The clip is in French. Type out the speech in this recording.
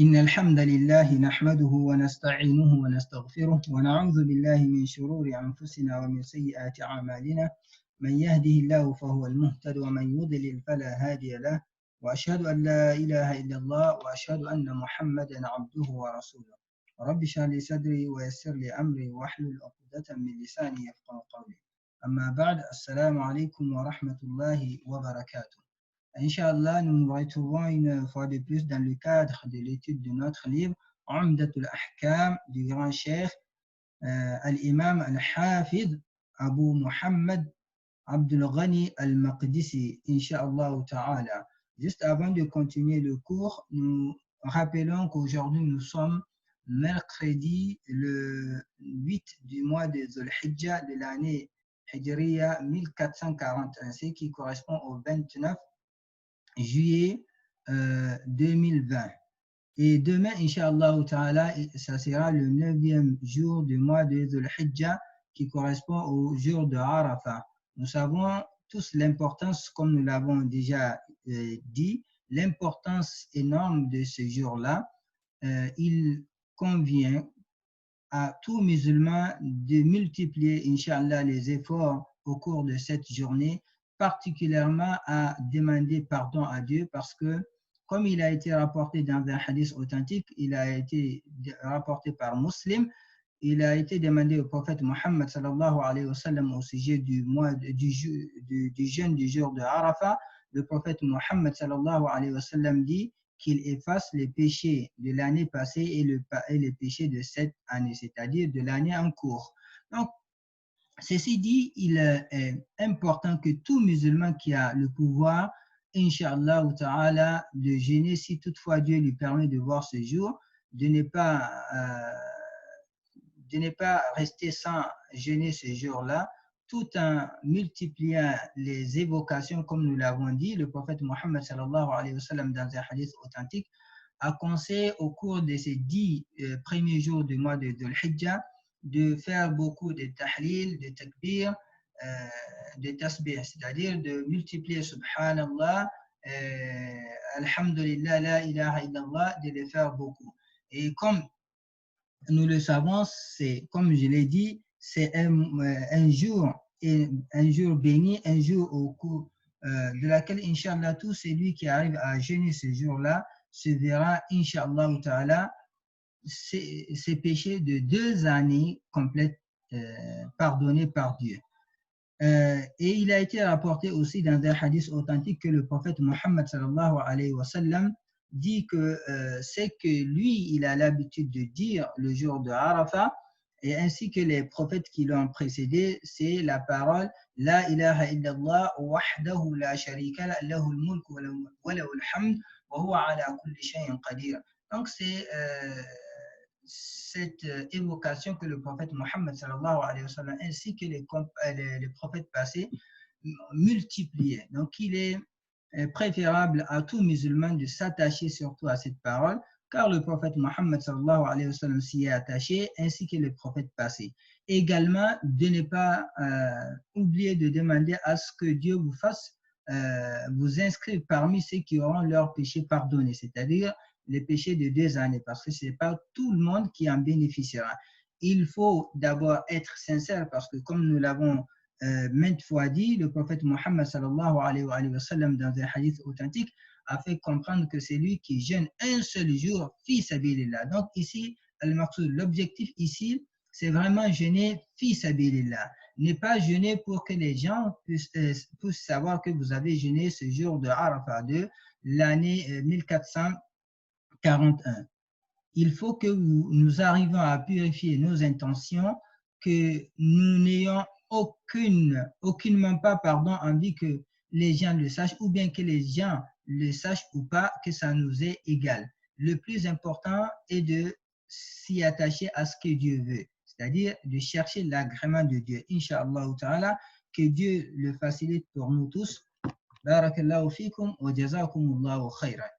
إن الحمد لله نحمده ونستعينه ونستغفره ونعوذ بالله من شرور أنفسنا ومن سيئات أعمالنا من يهده الله فهو المهتد ومن يضلل فلا هادي له وأشهد أن لا إله إلا الله وأشهد أن محمدا عبده ورسوله رب اشرح لي صدري ويسر لي أمري واحلل عقدة من لساني يفقهوا قولي أما بعد السلام عليكم ورحمة الله وبركاته. Inch'Allah, nous nous retrouvons une fois de plus dans le cadre de l'étude de notre livre Umdatul Ahkam du grand cheikh Al-Imam Al-Hafidh Abu Muhammad Abdul Ghani Al-Maqdisi, Inch'Allah Ta'ala. Juste avant de continuer le cours, nous rappelons qu'aujourd'hui nous sommes mercredi le 8 du mois de Dhul-Hijjah de l'année Hijriya 1441, ce qui correspond au 29 juillet 2020. Et demain, Inch'Allah Ta'ala, ça sera le 9e jour du mois de Dhul-Hijjah qui correspond au jour de Arafah. Nous savons tous l'importance, comme nous l'avons déjà dit, l'importance énorme de ce jour-là. Il convient à tout musulman de multiplier, Inch'Allah, les efforts au cours de cette journée, particulièrement à demander pardon à Dieu, parce que comme il a été rapporté dans un hadith authentique, il a été rapporté par Muslim, il a été demandé au prophète Mohammed sallallahu alayhi wa sallam au sujet du jeûne du jour de Arafah. Le prophète Mohammed sallallahu alayhi wa sallam dit qu'il efface les péchés de l'année passée et les péchés de cette année, c'est-à-dire de l'année en cours. Donc, ceci dit, il est important que tout musulman qui a le pouvoir, Inch'Allah Ta'ala, de jeûner, si toutefois Dieu lui permet de voir ce jour, de ne pas rester sans jeûner ce jour-là, tout en multipliant les évocations, comme nous l'avons dit. Le prophète Mohammed sallallahu alayhi wa sallam, dans un hadith authentique, a conseillé au cours de ces 10 premiers jours du mois de Dhul-Hijjah de faire beaucoup de tahlil, de takbir, de tasbih, c'est-à-dire de multiplier subhanallah, alhamdulillah, la ilaha illallah, de les faire beaucoup. Et comme nous le savons, c'est, comme je l'ai dit, c'est un jour béni, un jour au cours de laquelle, Inch'Allah, tout celui qui arrive à jeûner ce jour-là se verra, Inch'Allah Ta'ala, ses péchés de 2 années complètes pardonnés par Dieu. Et il a été rapporté aussi dans un hadith authentique que le prophète Mohammed sallallahu alayhi wa sallam dit que c'est que lui, il a l'habitude de dire le jour de Arafah, et ainsi que les prophètes qui l'ont précédé, c'est la parole La ilaha illallah wahdahu la sharika la lahul mulk wa lahul hamd wa huwa ala kulli shay'in qadir. Donc c'est cette évocation que le prophète Mohammed sallallahu alayhi wa sallam ainsi que les prophètes passés multipliaient. Donc il est préférable à tout musulman de s'attacher surtout à cette parole, car le prophète Mohammed sallallahu alayhi wa sallam s'y est attaché, ainsi que les prophètes passés. Également, de ne pas oublier de demander à ce que Dieu vous fasse vous inscrire parmi ceux qui auront leurs péchés pardonnés, c'est-à-dire les péchés de 2 années, parce que ce n'est pas tout le monde qui en bénéficiera. Il faut d'abord être sincère, parce que comme nous l'avons maintes fois dit, le prophète Mohammed sallallahu alayhi wa sallam, dans un hadith authentique, a fait comprendre que c'est lui qui jeûne un seul jour, fi sabilillah. Donc ici, l'objectif ici, c'est vraiment jeûner fi sabilillah. Ne pas jeûner pour que les gens puissent savoir que vous avez jeûné ce jour de Arafah de l'année 1441. Il faut que nous arrivions à purifier nos intentions, que nous n'ayons aucunement pas envie que les gens le sachent, ou bien que les gens le sachent ou pas, que ça nous est égal. Le plus important est de s'y attacher à ce que Dieu veut, c'est-à-dire de chercher l'agrément de Dieu. Inch'Allah Ta'ala, que Dieu le facilite pour nous tous. Barakallahu fikum wa jazakumullahu khayran.